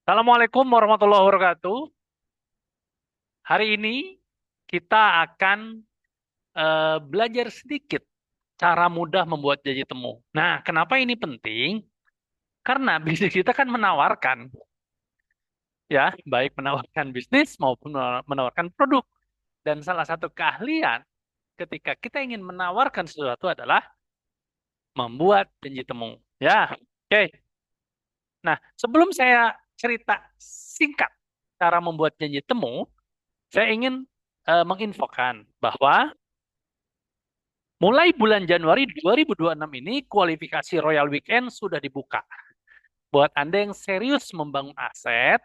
Assalamualaikum warahmatullahi wabarakatuh. Hari ini kita akan belajar sedikit cara mudah membuat janji temu. Nah, kenapa ini penting? Karena bisnis kita kan menawarkan, ya, baik menawarkan bisnis maupun menawarkan produk. Dan salah satu keahlian ketika kita ingin menawarkan sesuatu adalah membuat janji temu. Ya, oke. Nah, sebelum saya cerita singkat cara membuat janji temu, saya ingin menginfokan bahwa mulai bulan Januari 2026 ini, kualifikasi Royal Weekend sudah dibuka. Buat Anda yang serius membangun aset,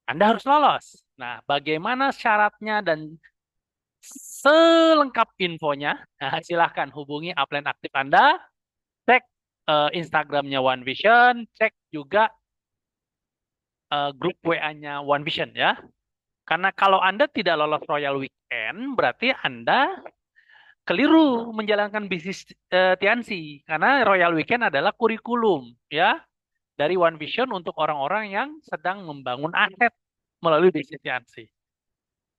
Anda harus lolos. Nah, bagaimana syaratnya dan selengkap infonya? Nah, silahkan hubungi upline aktif Anda, cek Instagramnya One Vision, cek juga grup WA-nya One Vision ya. Karena kalau Anda tidak lolos Royal Weekend, berarti Anda keliru menjalankan bisnis Tiansi karena Royal Weekend adalah kurikulum ya dari One Vision untuk orang-orang yang sedang membangun aset melalui bisnis Tiansi.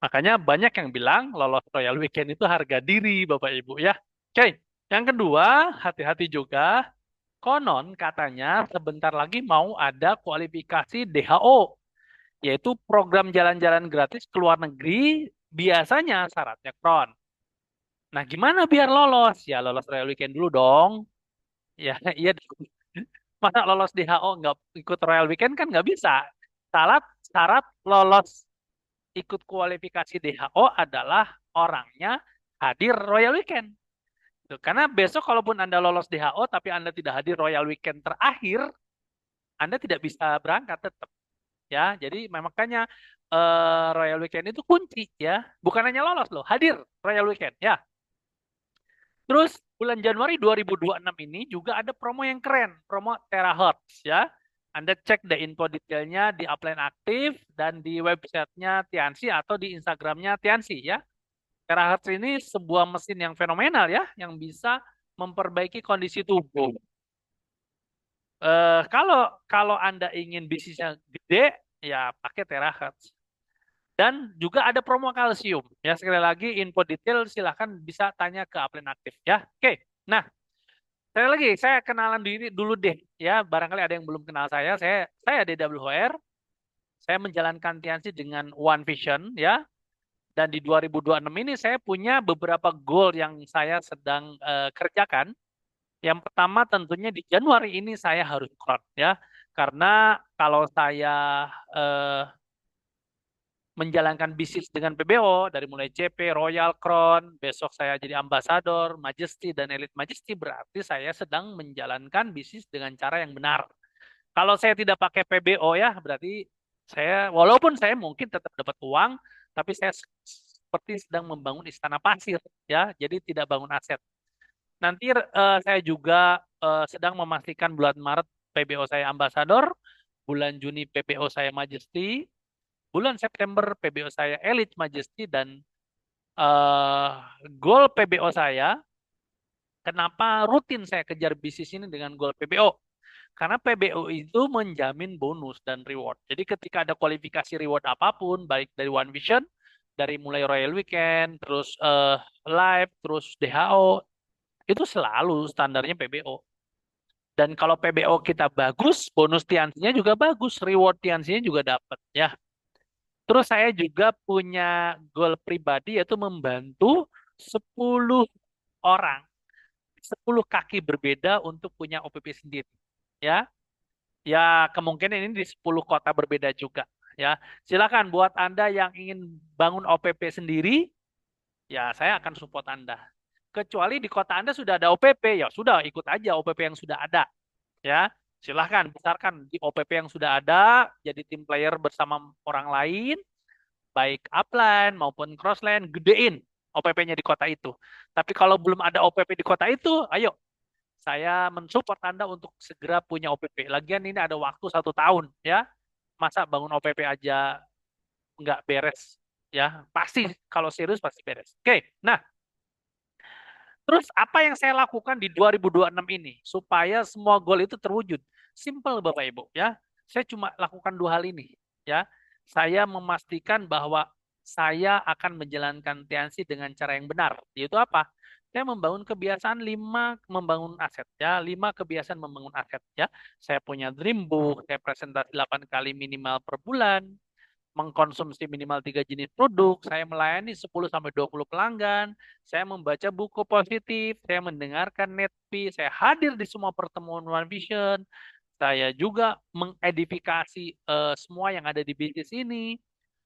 Makanya banyak yang bilang lolos Royal Weekend itu harga diri Bapak Ibu ya. Oke, yang kedua hati-hati juga konon katanya sebentar lagi mau ada kualifikasi DHO yaitu program jalan-jalan gratis ke luar negeri biasanya syaratnya kron. Nah, gimana biar lolos? Ya, lolos Royal Weekend dulu dong. Ya, iya. Masa lolos DHO nggak ikut Royal Weekend kan nggak bisa. Syarat syarat lolos ikut kualifikasi DHO adalah orangnya hadir Royal Weekend. Tuh, karena besok kalaupun Anda lolos DHO tapi Anda tidak hadir Royal Weekend terakhir, Anda tidak bisa berangkat tetap. Ya, jadi makanya Royal Weekend itu kunci ya. Bukan hanya lolos loh, hadir Royal Weekend ya. Terus bulan Januari 2026 ini juga ada promo yang keren, promo Terahertz ya. Anda cek the info detailnya di upline aktif dan di websitenya Tiansi atau di Instagramnya Tiansi ya. Terahertz ini sebuah mesin yang fenomenal ya, yang bisa memperbaiki kondisi tubuh. Kalau kalau Anda ingin bisnisnya gede, ya pakai Terahertz. Dan juga ada promo kalsium. Ya sekali lagi info detail silahkan bisa tanya ke upline aktif ya. Oke. Nah, sekali lagi, saya kenalan diri dulu deh, ya. Barangkali ada yang belum kenal saya. Saya DWHR. Saya menjalankan Tiansi dengan One Vision, ya. Dan di 2026 ini saya punya beberapa goal yang saya sedang kerjakan. Yang pertama tentunya di Januari ini saya harus crowd, ya. Karena kalau saya eh, menjalankan bisnis dengan PBO dari mulai CP, Royal Crown, besok saya jadi ambasador, Majesty dan Elite Majesty berarti saya sedang menjalankan bisnis dengan cara yang benar. Kalau saya tidak pakai PBO ya berarti saya walaupun saya mungkin tetap dapat uang, tapi saya seperti sedang membangun istana pasir ya, jadi tidak bangun aset. Nanti saya juga sedang memastikan bulan Maret PBO saya ambasador, bulan Juni PBO saya Majesty, bulan September PBO saya Elite Majesty dan eh, goal PBO saya, kenapa rutin saya kejar bisnis ini dengan goal PBO? Karena PBO itu menjamin bonus dan reward. Jadi ketika ada kualifikasi reward apapun, baik dari One Vision, dari mulai Royal Weekend, terus Live, terus DHO, itu selalu standarnya PBO. Dan kalau PBO kita bagus, bonus tiansinya juga bagus, reward tiansinya juga dapat ya. Terus saya juga punya goal pribadi yaitu membantu 10 orang, 10 kaki berbeda untuk punya OPP sendiri. Ya, ya kemungkinan ini di 10 kota berbeda juga. Ya, silakan buat Anda yang ingin bangun OPP sendiri, ya saya akan support Anda. Kecuali di kota Anda sudah ada OPP, ya sudah ikut aja OPP yang sudah ada. Ya, silahkan besarkan di OPP yang sudah ada, jadi tim player bersama orang lain, baik upline maupun crossline, gedein OPP-nya di kota itu. Tapi kalau belum ada OPP di kota itu, ayo saya mensupport Anda untuk segera punya OPP. Lagian ini ada waktu 1 tahun ya. Masa bangun OPP aja nggak beres ya? Pasti kalau serius pasti beres. Oke, nah terus apa yang saya lakukan di 2026 ini supaya semua goal itu terwujud? Simple Bapak Ibu ya. Saya cuma lakukan dua hal ini, ya. Saya memastikan bahwa saya akan menjalankan Tiansi dengan cara yang benar. Yaitu apa? Saya membangun kebiasaan membangun aset, ya. 5 kebiasaan membangun aset, ya. Saya punya dream book, saya presentasi 8 kali minimal per bulan, mengkonsumsi minimal 3 jenis produk, saya melayani 10 sampai 20 pelanggan, saya membaca buku positif, saya mendengarkan Netpi, saya hadir di semua pertemuan One Vision, saya juga mengedifikasi semua yang ada di bisnis ini.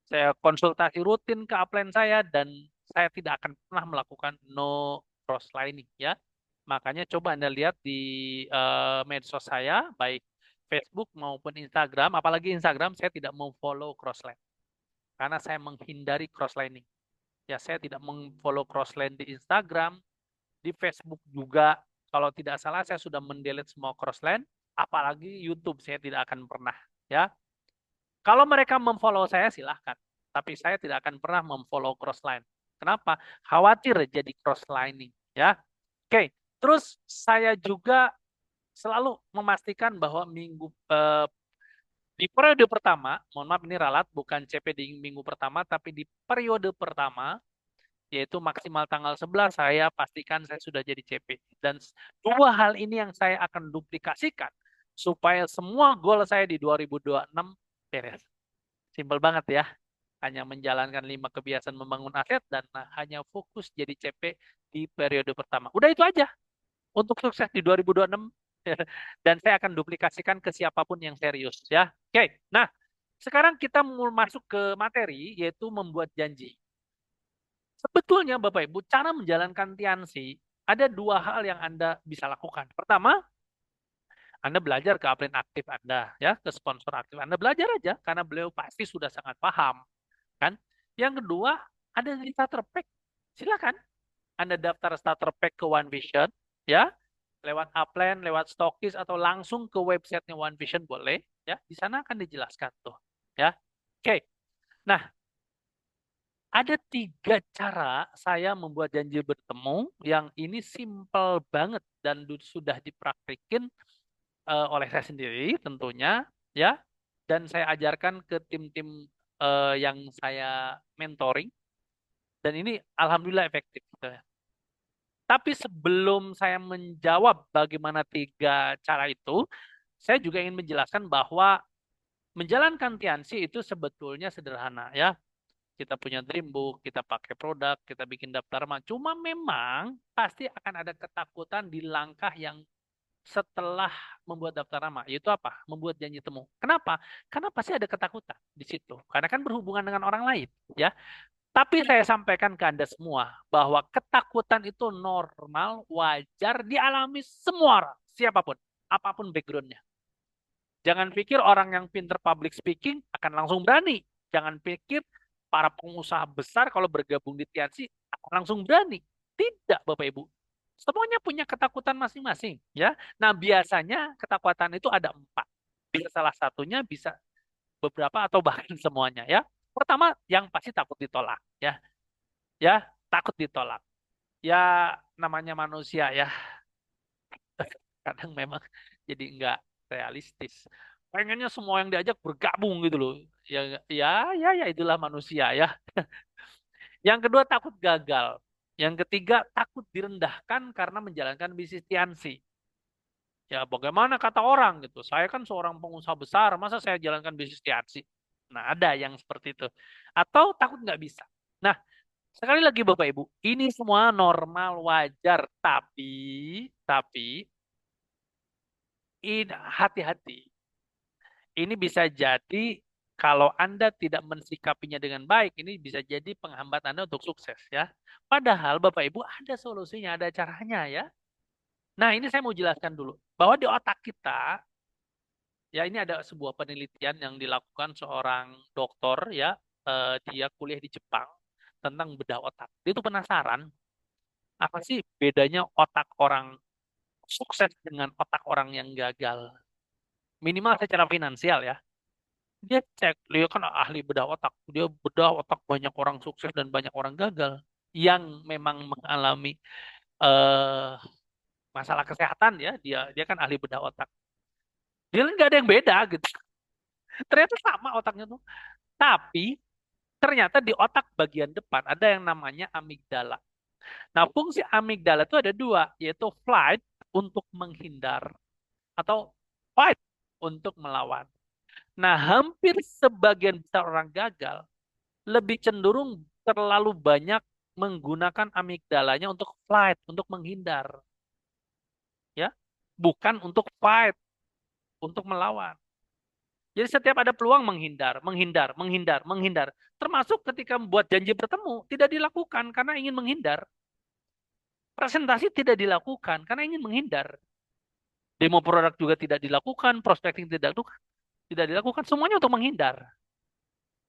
Saya konsultasi rutin ke upline saya dan saya tidak akan pernah melakukan no crosslining, ya. Makanya coba Anda lihat di medsos saya, baik Facebook maupun Instagram, apalagi Instagram saya tidak mau follow crossline karena saya menghindari crosslining. Ya, saya tidak memfollow crossline di Instagram, di Facebook juga. Kalau tidak salah saya sudah mendelete semua crossline, apalagi YouTube saya tidak akan pernah, ya. Kalau mereka memfollow saya silahkan, tapi saya tidak akan pernah memfollow crossline. Kenapa? Khawatir jadi crosslining, ya. Oke, terus saya juga selalu memastikan bahwa di periode pertama, mohon maaf ini ralat, bukan CP di minggu pertama, tapi di periode pertama, yaitu maksimal tanggal 11, saya pastikan saya sudah jadi CP. Dan dua hal ini yang saya akan duplikasikan supaya semua goal saya di 2026 beres. Simpel banget ya. Hanya menjalankan 5 kebiasaan membangun aset dan hanya fokus jadi CP di periode pertama. Udah itu aja untuk sukses di 2026. Dan saya akan duplikasikan ke siapapun yang serius ya. Oke, nah sekarang kita mau masuk ke materi yaitu membuat janji. Sebetulnya Bapak Ibu, cara menjalankan Tiansi ada dua hal yang Anda bisa lakukan. Pertama, Anda belajar ke upline aktif Anda, ya, ke sponsor aktif Anda belajar aja karena beliau pasti sudah sangat paham, kan? Yang kedua, ada di starter pack. Silakan Anda daftar starter pack ke One Vision, ya, lewat upline, lewat stokis atau langsung ke websitenya One Vision boleh, ya. Di sana akan dijelaskan tuh, ya. Oke. Nah, ada 3 cara saya membuat janji bertemu yang ini simple banget dan sudah dipraktikin oleh saya sendiri tentunya, ya, dan saya ajarkan ke tim-tim yang saya mentoring dan ini alhamdulillah efektif, gitu ya. Tapi sebelum saya menjawab bagaimana 3 cara itu, saya juga ingin menjelaskan bahwa menjalankan Tiansi itu sebetulnya sederhana, ya. Kita punya dream book, kita pakai produk, kita bikin daftar nama. Cuma memang pasti akan ada ketakutan di langkah yang setelah membuat daftar nama. Yaitu apa? Membuat janji temu. Kenapa? Karena pasti ada ketakutan di situ. Karena kan berhubungan dengan orang lain, ya. Tapi saya sampaikan ke Anda semua bahwa ketakutan itu normal, wajar, dialami semua orang, siapapun, apapun backgroundnya. Jangan pikir orang yang pinter public speaking akan langsung berani. Jangan pikir para pengusaha besar kalau bergabung di Tiansi akan langsung berani. Tidak, Bapak Ibu. Semuanya punya ketakutan masing-masing, ya. Nah, biasanya ketakutan itu ada 4. Bisa salah satunya, bisa beberapa atau bahkan semuanya, ya. Pertama, yang pasti takut ditolak, ya. Ya, takut ditolak. Ya, namanya manusia, ya. Kadang memang jadi nggak realistis. Pengennya semua yang diajak bergabung gitu loh. Ya, ya, ya, ya itulah manusia ya. Yang kedua takut gagal. Yang ketiga takut direndahkan karena menjalankan bisnis Tiansi. Ya bagaimana kata orang gitu. Saya kan seorang pengusaha besar, masa saya jalankan bisnis Tiansi? Nah ada yang seperti itu. Atau takut nggak bisa. Nah sekali lagi Bapak Ibu, ini semua normal wajar. Tapi hati-hati. Ini bisa jadi kalau Anda tidak mensikapinya dengan baik, ini bisa jadi penghambat Anda untuk sukses ya. Padahal Bapak Ibu ada solusinya, ada caranya ya. Nah, ini saya mau jelaskan dulu bahwa di otak kita ya ini ada sebuah penelitian yang dilakukan seorang dokter ya, dia kuliah di Jepang tentang bedah otak. Dia itu penasaran apa sih bedanya otak orang sukses dengan otak orang yang gagal. Minimal secara finansial ya. Dia cek, dia kan ahli bedah otak. Dia bedah otak banyak orang sukses dan banyak orang gagal yang memang mengalami eh, masalah kesehatan ya. Dia dia kan ahli bedah otak. Dia nggak ada yang beda gitu. Ternyata sama otaknya tuh. Tapi ternyata di otak bagian depan ada yang namanya amigdala. Nah, fungsi amigdala itu ada dua, yaitu flight untuk menghindar atau fight untuk melawan. Nah, hampir sebagian besar orang gagal lebih cenderung terlalu banyak menggunakan amigdalanya untuk flight, untuk menghindar, ya, bukan untuk fight, untuk melawan. Jadi setiap ada peluang menghindar, menghindar, menghindar, menghindar. Termasuk ketika membuat janji bertemu, tidak dilakukan karena ingin menghindar. Presentasi tidak dilakukan karena ingin menghindar. Demo produk juga tidak dilakukan, prospecting tidak dilakukan, semuanya untuk menghindar.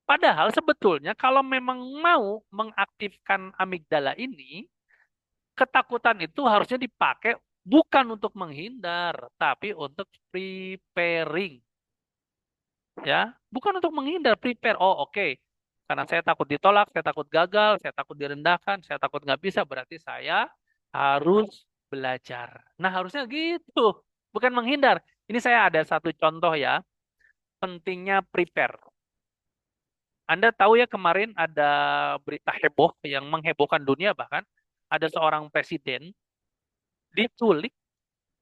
Padahal sebetulnya kalau memang mau mengaktifkan amigdala ini, ketakutan itu harusnya dipakai bukan untuk menghindar, tapi untuk preparing, ya, bukan untuk menghindar, prepare. Oh, oke. Karena saya takut ditolak, saya takut gagal, saya takut direndahkan, saya takut nggak bisa, berarti saya harus belajar. Nah, harusnya gitu, bukan menghindar. Ini saya ada satu contoh ya, pentingnya prepare. Anda tahu ya kemarin ada berita heboh yang menghebohkan dunia bahkan ada seorang presiden diculik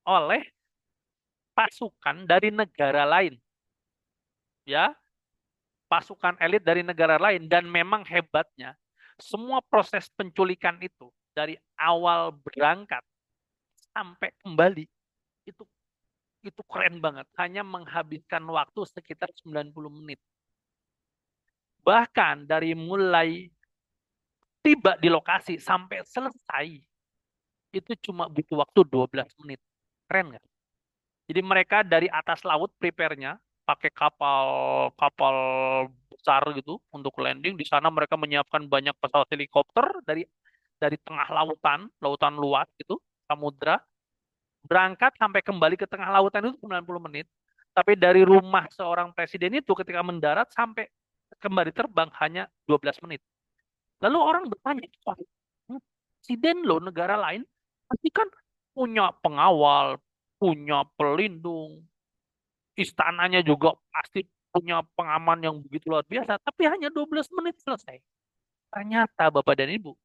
oleh pasukan dari negara lain, ya, pasukan elit dari negara lain dan memang hebatnya semua proses penculikan itu dari awal berangkat sampai kembali itu itu keren banget, hanya menghabiskan waktu sekitar 90 menit. Bahkan dari mulai tiba di lokasi sampai selesai itu cuma butuh waktu 12 menit. Keren nggak? Jadi mereka dari atas laut prepare-nya pakai kapal kapal besar gitu untuk landing. Di sana mereka menyiapkan banyak pesawat helikopter dari tengah lautan, lautan luas gitu, samudra. Berangkat sampai kembali ke tengah lautan itu 90 menit. Tapi dari rumah seorang presiden itu ketika mendarat sampai kembali terbang hanya 12 menit. Lalu orang bertanya, wah, presiden loh negara lain pasti kan punya pengawal, punya pelindung, istananya juga pasti punya pengaman yang begitu luar biasa, tapi hanya 12 menit selesai. Ternyata Bapak dan Ibu,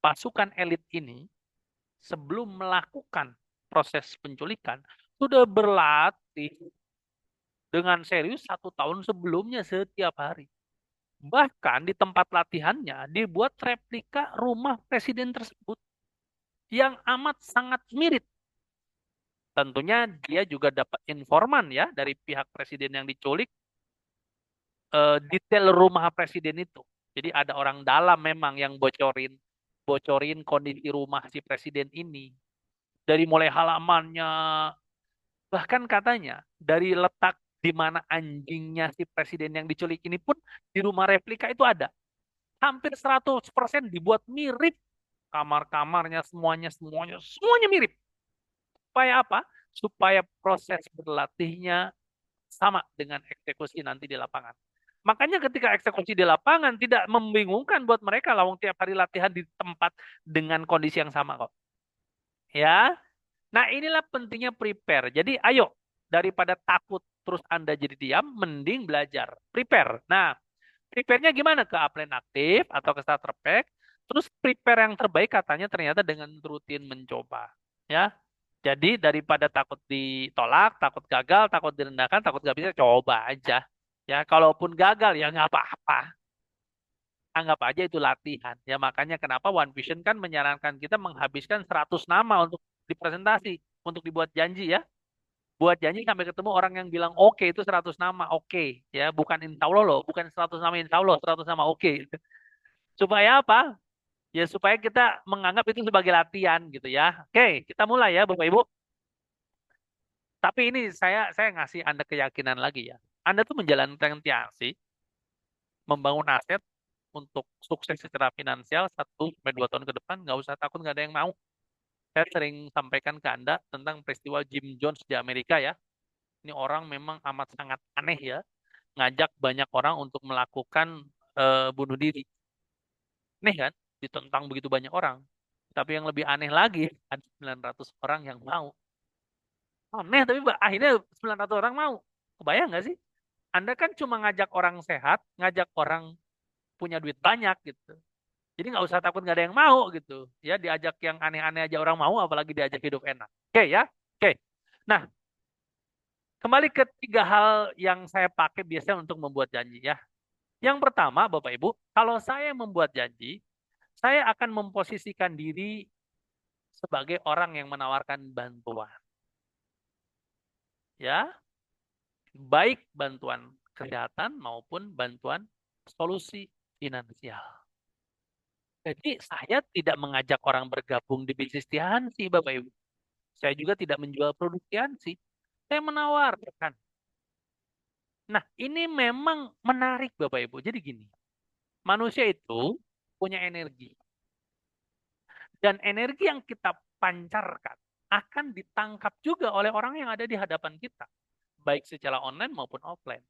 pasukan elit ini sebelum melakukan proses penculikan sudah berlatih dengan serius 1 tahun sebelumnya setiap hari. Bahkan di tempat latihannya dibuat replika rumah presiden tersebut yang amat sangat mirip. Tentunya dia juga dapat informan ya dari pihak presiden yang diculik, detail rumah presiden itu. Jadi ada orang dalam memang yang bocorin bocorin kondisi rumah si presiden ini. Dari mulai halamannya, bahkan katanya dari letak di mana anjingnya si presiden yang diculik ini pun di rumah replika itu ada. Hampir 100% dibuat mirip, kamar-kamarnya semuanya semuanya semuanya mirip. Supaya apa? Supaya proses berlatihnya sama dengan eksekusi nanti di lapangan. Makanya ketika eksekusi di lapangan tidak membingungkan buat mereka lawang tiap hari latihan di tempat dengan kondisi yang sama kok. Ya. Nah, inilah pentingnya prepare. Jadi ayo daripada takut terus Anda jadi diam, mending belajar. Prepare. Nah, prepare-nya gimana? Ke upline aktif atau ke starter pack. Terus prepare yang terbaik katanya ternyata dengan rutin mencoba. Ya. Jadi daripada takut ditolak, takut gagal, takut direndahkan, takut gak bisa, coba aja. Ya, kalaupun gagal ya nggak apa-apa. Anggap aja itu latihan. Ya, makanya kenapa One Vision kan menyarankan kita menghabiskan 100 nama untuk dipresentasi, untuk dibuat janji ya. Buat janji sampai ketemu orang yang bilang oke itu 100 nama, oke. Ya, bukan insya Allah loh, bukan 100 nama insya Allah, 100 nama oke. Supaya apa? Ya supaya kita menganggap itu sebagai latihan gitu ya. Oke, kita mulai ya Bapak Ibu. Tapi ini saya ngasih Anda keyakinan lagi ya. Anda tuh menjalankan tiasi, membangun aset untuk sukses secara finansial 1 sampai 2 tahun ke depan, nggak usah takut nggak ada yang mau. Saya sering sampaikan ke Anda tentang peristiwa Jim Jones di Amerika ya. Ini orang memang amat sangat aneh ya, ngajak banyak orang untuk melakukan bunuh diri. Aneh kan? Ditentang begitu banyak orang. Tapi yang lebih aneh lagi, ada 900 orang yang mau. Aneh, tapi akhirnya 900 orang mau. Kebayang nggak sih? Anda kan cuma ngajak orang sehat, ngajak orang punya duit banyak gitu. Jadi nggak usah takut nggak ada yang mau gitu. Ya diajak yang aneh-aneh aja orang mau, apalagi diajak hidup enak. Oke ya, oke. Nah, kembali ke tiga hal yang saya pakai biasanya untuk membuat janji ya. Yang pertama, Bapak Ibu, kalau saya membuat janji, saya akan memposisikan diri sebagai orang yang menawarkan bantuan. Ya, baik bantuan kesehatan maupun bantuan solusi finansial. Jadi saya tidak mengajak orang bergabung di bisnis Tiansi, Bapak Ibu. Saya juga tidak menjual produk Tiansi. Saya menawarkan. Nah, ini memang menarik Bapak Ibu. Jadi gini, manusia itu punya energi. Dan energi yang kita pancarkan akan ditangkap juga oleh orang yang ada di hadapan kita. Baik secara online maupun offline.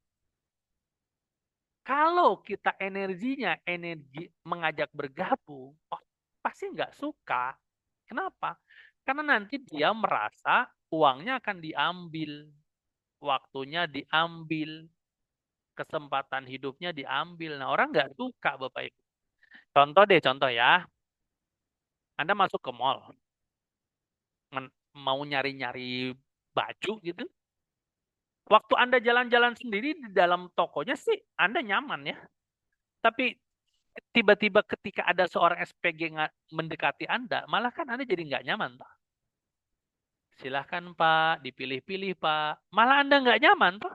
Kalau kita energinya energi mengajak bergabung, oh, pasti nggak suka. Kenapa? Karena nanti dia merasa uangnya akan diambil, waktunya diambil, kesempatan hidupnya diambil. Nah, orang nggak suka, Bapak Ibu. Contoh deh, contoh ya. Anda masuk ke mall, mau nyari-nyari baju gitu. Waktu Anda jalan-jalan sendiri di dalam tokonya sih, Anda nyaman ya. Tapi tiba-tiba ketika ada seorang SPG mendekati Anda, malah kan Anda jadi nggak nyaman, Pak. Silahkan, Pak, dipilih-pilih, Pak. Malah Anda nggak nyaman, Pak.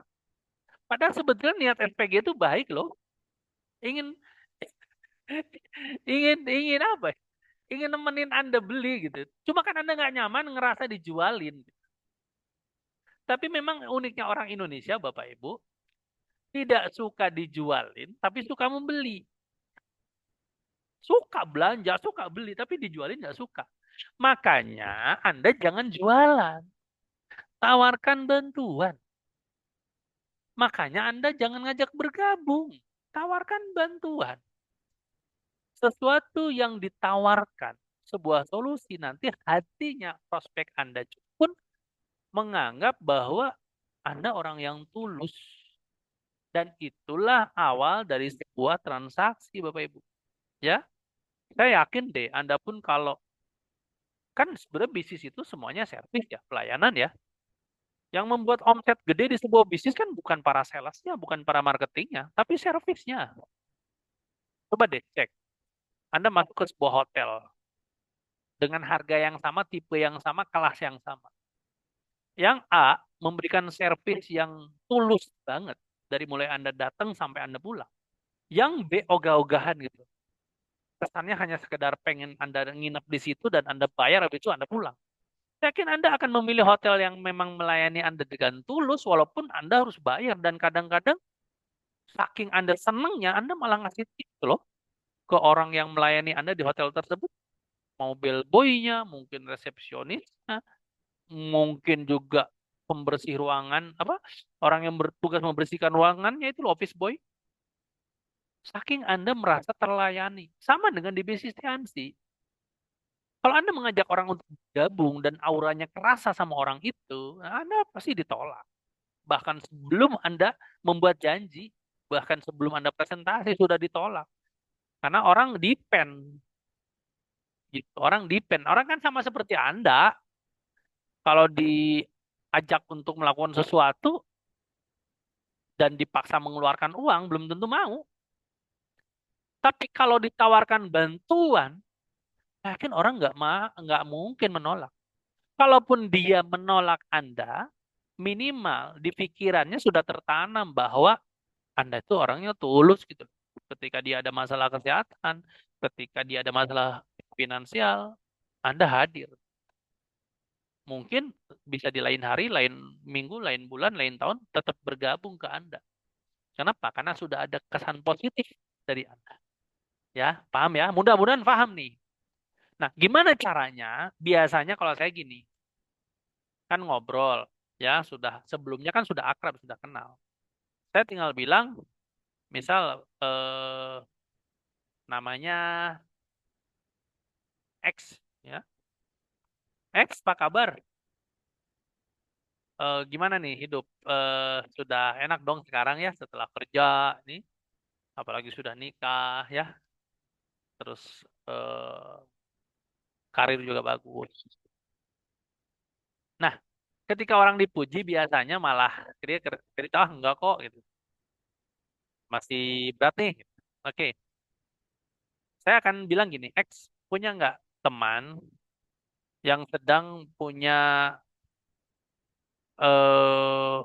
Padahal sebetulnya niat SPG itu baik loh. Ingin ingin apa? Ingin nemenin Anda beli gitu. Cuma kan Anda nggak nyaman ngerasa dijualin. Tapi memang uniknya orang Indonesia, Bapak Ibu, tidak suka dijualin, tapi suka membeli. Suka belanja, suka beli, tapi dijualin nggak suka. Makanya Anda jangan jualan, tawarkan bantuan. Makanya Anda jangan ngajak bergabung, tawarkan bantuan. Sesuatu yang ditawarkan, sebuah solusi nanti hatinya prospek Anda pun menganggap bahwa Anda orang yang tulus. Dan itulah awal dari sebuah transaksi, Bapak Ibu. Ya, saya yakin deh, Anda pun kalau kan sebenarnya bisnis itu semuanya servis ya, pelayanan ya. Yang membuat omset gede di sebuah bisnis kan bukan para salesnya, bukan para marketingnya, tapi servisnya. Coba deh cek. Anda masuk ke sebuah hotel dengan harga yang sama, tipe yang sama, kelas yang sama. Yang A memberikan servis yang tulus banget dari mulai Anda datang sampai Anda pulang. Yang B ogah-ogahan gitu. Kesannya hanya sekedar pengen Anda nginep di situ dan Anda bayar, habis itu Anda pulang. Yakin Anda akan memilih hotel yang memang melayani Anda dengan tulus, walaupun Anda harus bayar. Dan kadang-kadang, saking Anda senengnya, Anda malah ngasih tips loh ke orang yang melayani Anda di hotel tersebut. Mau bellboy-nya, mungkin resepsionisnya, mungkin juga pembersih ruangan, apa orang yang bertugas membersihkan ruangannya itu loh, office boy. Saking Anda merasa terlayani. Sama dengan di bisnis Tiansi. Kalau Anda mengajak orang untuk gabung dan auranya kerasa sama orang itu, Anda pasti ditolak. Bahkan sebelum Anda membuat janji, bahkan sebelum Anda presentasi sudah ditolak. Karena orang depend, gitu. Orang depend. Orang kan sama seperti Anda. Kalau diajak untuk melakukan sesuatu dan dipaksa mengeluarkan uang, belum tentu mau. Tapi kalau ditawarkan bantuan, yakin orang nggak mungkin menolak. Kalaupun dia menolak Anda, minimal di pikirannya sudah tertanam bahwa Anda itu orangnya tulus gitu. Ketika dia ada masalah kesehatan, ketika dia ada masalah finansial, Anda hadir. Mungkin bisa di lain hari, lain minggu, lain bulan, lain tahun, tetap bergabung ke Anda. Kenapa? Karena sudah ada kesan positif dari Anda. Ya, paham ya? Mudah-mudahan paham nih. Nah, gimana caranya? Biasanya kalau saya gini, kan ngobrol, ya sudah sebelumnya kan sudah akrab, sudah kenal. Saya tinggal bilang, misal namanya X, ya. X, apa kabar? gimana nih hidup? Sudah enak dong sekarang ya setelah kerja nih, apalagi sudah nikah ya, terus eh, karir juga bagus. Nah, ketika orang dipuji biasanya malah dia cerita, ah enggak kok gitu, masih berat nih. Oke, saya akan bilang gini, X punya nggak teman yang sedang punya eh,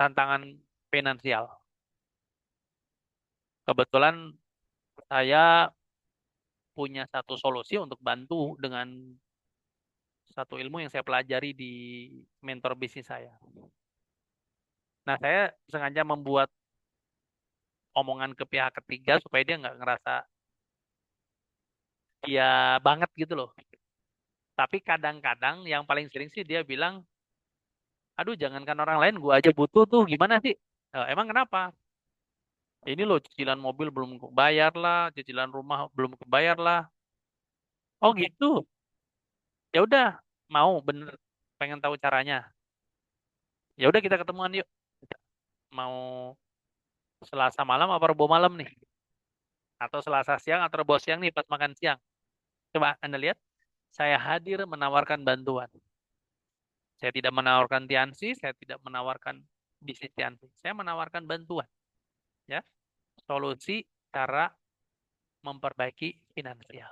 tantangan finansial? Kebetulan saya punya satu solusi untuk bantu dengan satu ilmu yang saya pelajari di mentor bisnis saya. Nah, saya sengaja membuat omongan ke pihak ketiga supaya dia nggak ngerasa dia banget gitu loh. Tapi kadang-kadang yang paling sering sih dia bilang, aduh jangankan orang lain, gua aja butuh tuh, gimana sih? Emang kenapa? Ini loh cicilan mobil belum kebayar lah, cicilan rumah belum kebayar lah. Oh gitu. Ya udah, mau bener pengen tahu caranya. Ya udah kita ketemuan yuk. Mau Selasa malam apa Rabu malam nih? Atau Selasa siang atau Rabu siang nih pas makan siang. Coba Anda lihat, saya hadir menawarkan bantuan. Saya tidak menawarkan tiansi, saya tidak menawarkan bisnis tiansi. Saya menawarkan bantuan, ya. Solusi cara memperbaiki finansial.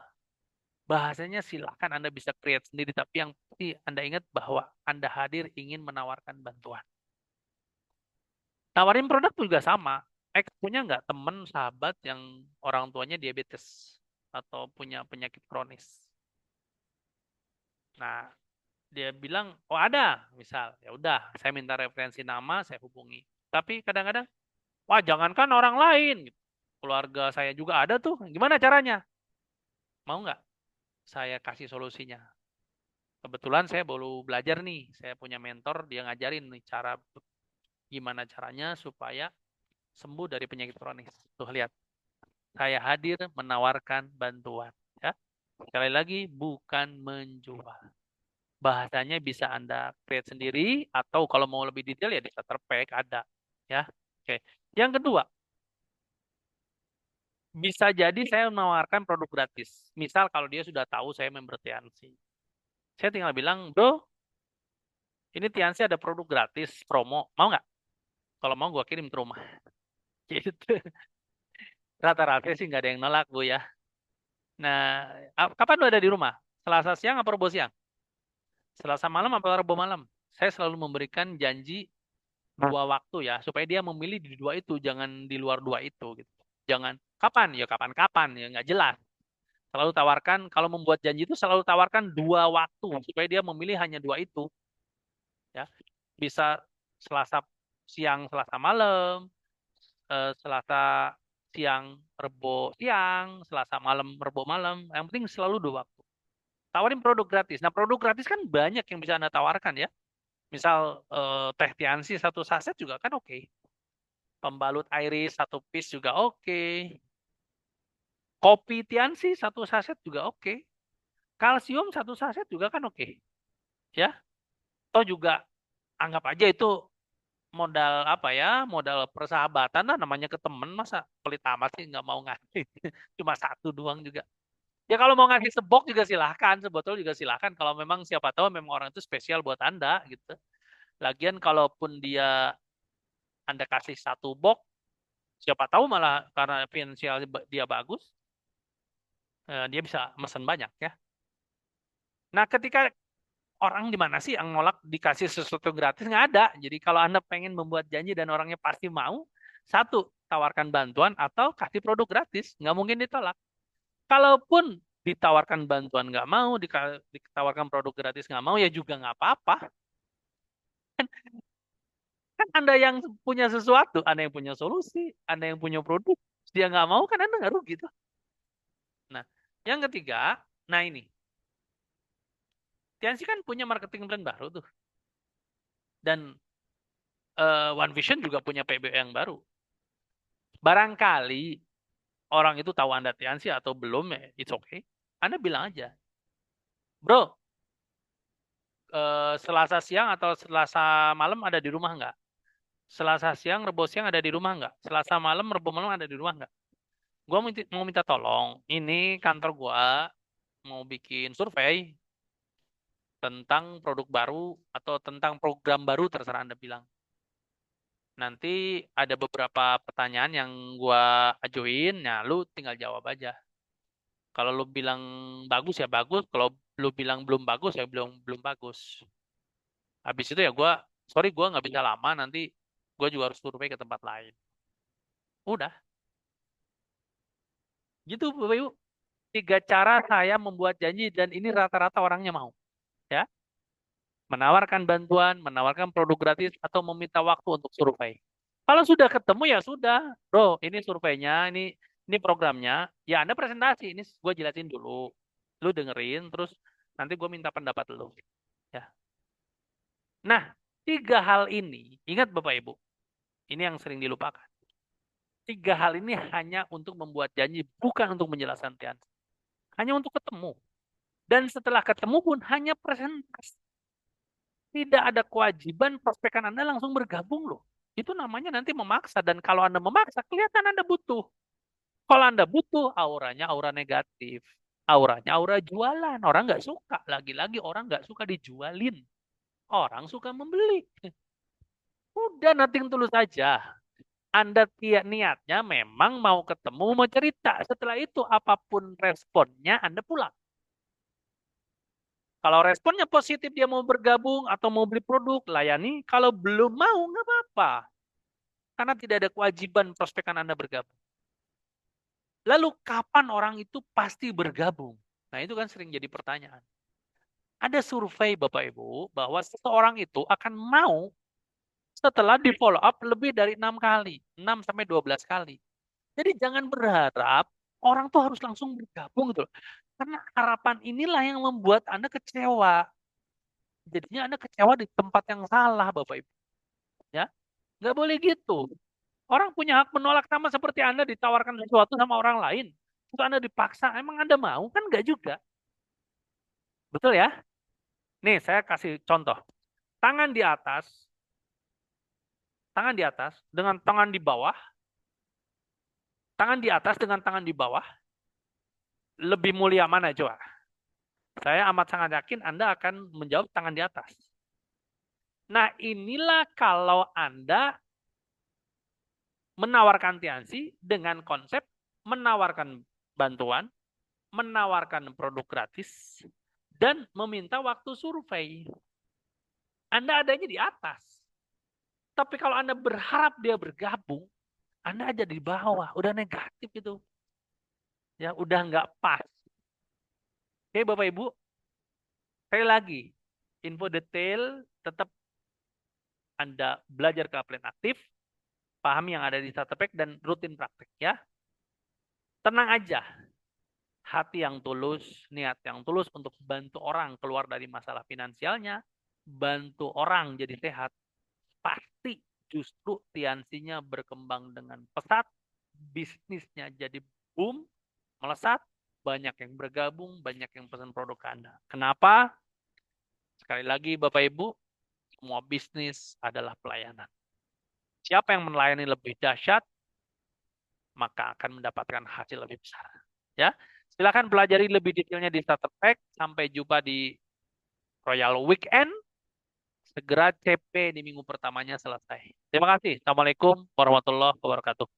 Bahasanya silakan Anda bisa create sendiri, tapi yang pasti Anda ingat bahwa Anda hadir ingin menawarkan bantuan. Tawarin produk juga sama. Punya nggak temen sahabat yang orang tuanya diabetes atau punya penyakit kronis? Nah, dia bilang, oh ada, misal, ya udah, saya minta referensi nama, saya hubungi. Tapi kadang-kadang, wah jangankan orang lain, gitu. Keluarga saya juga ada tuh, gimana caranya? Mau nggak? Saya kasih solusinya. Kebetulan saya baru belajar nih, saya punya mentor, dia ngajarin nih cara gimana caranya supaya sembuh dari penyakit kronis. Tuh lihat, saya hadir menawarkan bantuan. Ya, sekali lagi bukan menjual. Bahasanya bisa Anda create sendiri atau kalau mau lebih detail ya di starter pack ada. Ya, oke. Yang kedua, bisa jadi saya menawarkan produk gratis. Misal kalau dia sudah tahu saya member Tiansi. Saya tinggal bilang, bro, ini Tiansi ada produk gratis, promo. Mau nggak? Kalau mau gue kirim ke rumah. Gitu. Rata-rata sih nggak ada yang nolak, Bu ya. Nah, kapan lu ada di rumah? Selasa siang apa Rabu siang? Selasa malam apa Rabu malam? Saya selalu memberikan janji dua waktu ya, supaya dia memilih di dua itu, jangan di luar dua itu gitu. Jangan kapan ya kapan-kapan ya nggak jelas. Selalu tawarkan kalau membuat janji itu selalu tawarkan dua waktu supaya dia memilih hanya dua itu ya. Bisa Selasa siang, Selasa malam, Selasa siang, Rebo siang, Selasa malam, Rebo malam. Yang penting selalu dua waktu. Tawarin produk gratis. Nah, produk gratis kan banyak yang bisa Anda tawarkan ya. Misal teh Tiansi satu saset juga kan oke. Pembalut iris satu piece juga oke. Kopi Tiansi satu saset juga oke. Kalsium satu saset juga kan oke. Ya, atau juga anggap aja itu modal apa ya, modal persahabatan lah, namanya ke temen, masa pelit amat sih nggak mau ngasih. Cuma satu doang juga. Ya kalau mau ngasih sebok juga silahkan, sebotol juga silahkan. Kalau memang siapa tahu memang orang itu spesial buat Anda gitu. Lagian kalaupun Anda kasih satu box, siapa tahu malah karena finansial dia bagus, dia bisa mesen banyak ya. Nah, ketika orang di mana sih yang nolak dikasih sesuatu gratis? Nggak ada. Jadi kalau Anda pengen membuat janji dan orangnya pasti mau, satu, tawarkan bantuan atau kasih produk gratis. Nggak mungkin ditolak. Kalaupun ditawarkan bantuan nggak mau, ditawarkan produk gratis nggak mau, ya juga nggak apa-apa. Kan Anda yang punya sesuatu, Anda yang punya solusi, Anda yang punya produk. Dia nggak mau kan Anda nggak rugi tuh. Nah, yang ketiga, nah ini, Tianxi kan punya marketing plan baru tuh. Dan One Vision juga punya PBO yang baru. Barangkali orang itu tahu Anda Tianxi atau belum, ya, it's okay. Anda bilang aja, bro, Selasa siang atau Selasa malam ada di rumah nggak? Selasa siang, Rebo siang ada di rumah nggak? Selasa malam, Rebo malam ada di rumah nggak? Gua mau minta tolong. Ini kantor gua mau bikin survei tentang produk baru atau tentang program baru terserah Anda bilang. Nanti ada beberapa pertanyaan yang gua ajuin, nah lu tinggal jawab aja. Kalau lu bilang bagus ya bagus, kalau lu bilang belum bagus ya belum belum bagus. Habis itu ya sorry gua nggak bisa lama, nanti gua juga harus survei ke tempat lain. Udah, gitu Bapak Ibu. Tiga cara saya membuat janji dan ini rata-rata orangnya mau. Ya, menawarkan bantuan, menawarkan produk gratis, atau meminta waktu untuk survei. Kalau sudah ketemu ya sudah, bro, ini surveinya, ini programnya, ya Anda presentasi, ini gue jelasin dulu, lu dengerin, terus nanti gue minta pendapat lu. Ya. Nah, tiga hal ini, ingat Bapak Ibu, ini yang sering dilupakan. Tiga hal ini hanya untuk membuat janji, bukan untuk menjelaskan teorinya. Hanya untuk ketemu. Dan setelah ketemu pun hanya presentasi. Tidak ada kewajiban prospekan Anda langsung bergabung loh. Itu namanya nanti memaksa. Dan kalau Anda memaksa, kelihatan Anda butuh. Kalau Anda butuh, auranya aura negatif. Auranya aura jualan. Orang nggak suka. Lagi-lagi orang nggak suka dijualin. Orang suka membeli. Udah nothing tulus aja. Anda tiap niatnya memang mau ketemu, mau cerita. Setelah itu apapun responnya, Anda pulang. Kalau responnya positif, dia mau bergabung atau mau beli produk, layani. Kalau belum mau, nggak apa-apa. Karena tidak ada kewajiban prospekan Anda bergabung. Lalu kapan orang itu pasti bergabung? Nah itu kan sering jadi pertanyaan. Ada survei Bapak Ibu bahwa seseorang itu akan mau setelah di follow up lebih dari 6 kali. 6 sampai 12 kali. Jadi jangan berharap orang tuh harus langsung bergabung gitu loh. Karena harapan inilah yang membuat Anda kecewa. Jadinya Anda kecewa di tempat yang salah Bapak Ibu. Ya, nggak boleh gitu. Orang punya hak menolak sama seperti Anda ditawarkan sesuatu sama orang lain. Terus Anda dipaksa, emang Anda mau? Kan nggak juga. Betul ya? Nih, saya kasih contoh. Tangan di atas, tangan di atas dengan tangan di bawah, tangan di atas dengan tangan di bawah, lebih mulia mana coba? Saya amat sangat yakin Anda akan menjawab tangan di atas. Nah, inilah kalau Anda menawarkan Tiansi dengan konsep menawarkan bantuan, menawarkan produk gratis, dan meminta waktu survei. Anda adanya di atas. Tapi kalau Anda berharap dia bergabung, Anda aja di bawah. Udah negatif itu. Ya, udah nggak pas. Oke, Bapak Ibu. Sekali lagi, info detail tetap Anda belajar ke plan aktif, pahami yang ada di starter pack, dan rutin praktek ya. Tenang aja, hati yang tulus, niat yang tulus untuk bantu orang keluar dari masalah finansialnya, bantu orang jadi sehat, pasti justru Tiansinya berkembang dengan pesat, bisnisnya jadi boom, melesat, banyak yang bergabung, banyak yang pesan produk ke Anda. Kenapa? Sekali lagi Bapak Ibu, semua bisnis adalah pelayanan. Siapa yang melayani lebih dahsyat, maka akan mendapatkan hasil lebih besar. Ya, silakan pelajari lebih detailnya di Starter Pack. Sampai jumpa di Royal Weekend. Segera CP di minggu pertamanya selesai. Terima kasih. Assalamualaikum warahmatullahi wabarakatuh.